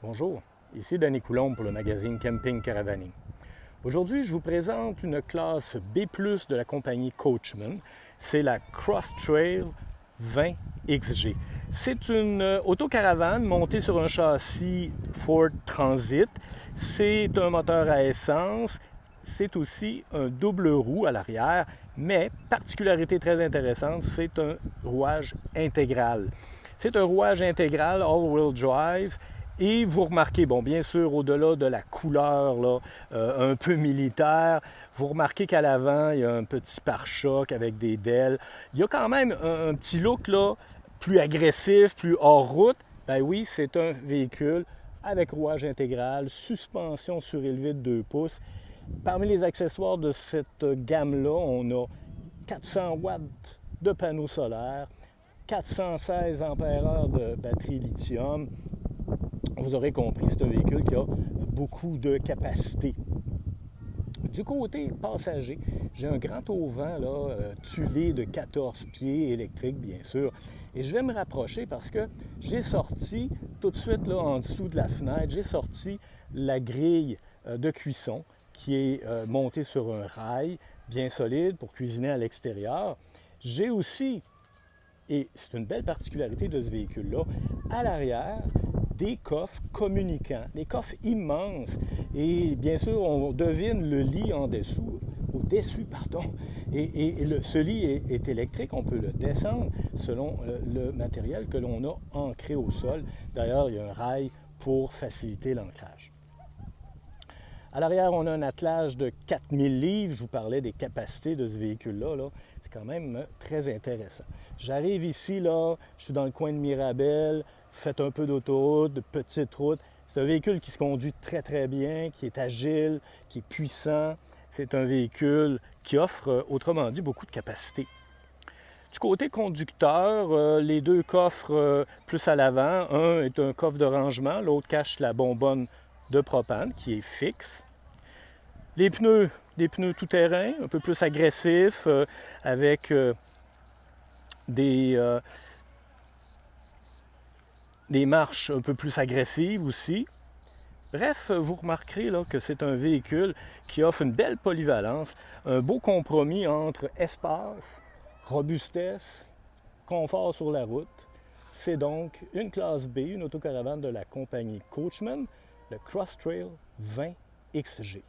Bonjour, ici Denis Coulombe pour le magazine Camping Caravaning. Aujourd'hui, je vous présente une classe B+, de la compagnie Coachmen. C'est la Crosstrail 20XG. C'est une autocaravane montée sur un châssis Ford Transit. C'est un moteur à essence. C'est aussi un double roue à l'arrière, mais particularité très intéressante, c'est un rouage intégral. C'est un rouage intégral all-wheel drive. Et vous remarquez, bon, bien sûr, au-delà de la couleur là, un peu militaire, vous remarquez qu'à l'avant, il y a un petit pare-choc avec des DEL. Il y a quand même un petit look là, plus agressif, plus hors route. Ben oui, c'est un véhicule avec rouage intégral, suspension surélevée de 2 pouces. Parmi les accessoires de cette gamme-là, on a 400 watts de panneaux solaires, 416 ampères-heure de batterie lithium. Vous aurez compris, c'est un véhicule qui a beaucoup de capacité. Du côté passager, j'ai un grand auvent là, tuilé de 14 pieds, électrique bien sûr. Et je vais me rapprocher parce que j'ai sorti, tout de suite là, en dessous de la fenêtre, j'ai sorti la grille de cuisson qui est montée sur un rail bien solide pour cuisiner à l'extérieur. J'ai aussi, et c'est une belle particularité de ce véhicule-là, à l'arrière, des coffres communicants, des coffres immenses. Et bien sûr, on devine le lit en dessous, au-dessus, pardon. Ce lit est électrique, on peut le descendre selon le matériel que l'on a ancré au sol. D'ailleurs, il y a un rail pour faciliter l'ancrage. À l'arrière, on a un attelage de 4000 livres. Je vous parlais des capacités de ce véhicule-là. Là. C'est quand même très intéressant. J'arrive ici, là, je suis dans le coin de Mirabel. Faites un peu d'autoroute, de petites routes. C'est un véhicule qui se conduit très, très bien, qui est agile, qui est puissant. C'est un véhicule qui offre, autrement dit, beaucoup de capacité. Du côté conducteur, les deux coffres plus à l'avant, un est un coffre de rangement, l'autre cache la bonbonne de propane qui est fixe. Les pneus, des pneus tout-terrain, un peu plus agressifs, avec des marches un peu plus agressives aussi. Bref, vous remarquerez là, que c'est un véhicule qui offre une belle polyvalence, un beau compromis entre espace, robustesse, confort sur la route. C'est donc une classe B, une autocaravane de la compagnie Coachmen, le Crosstrail 20XG.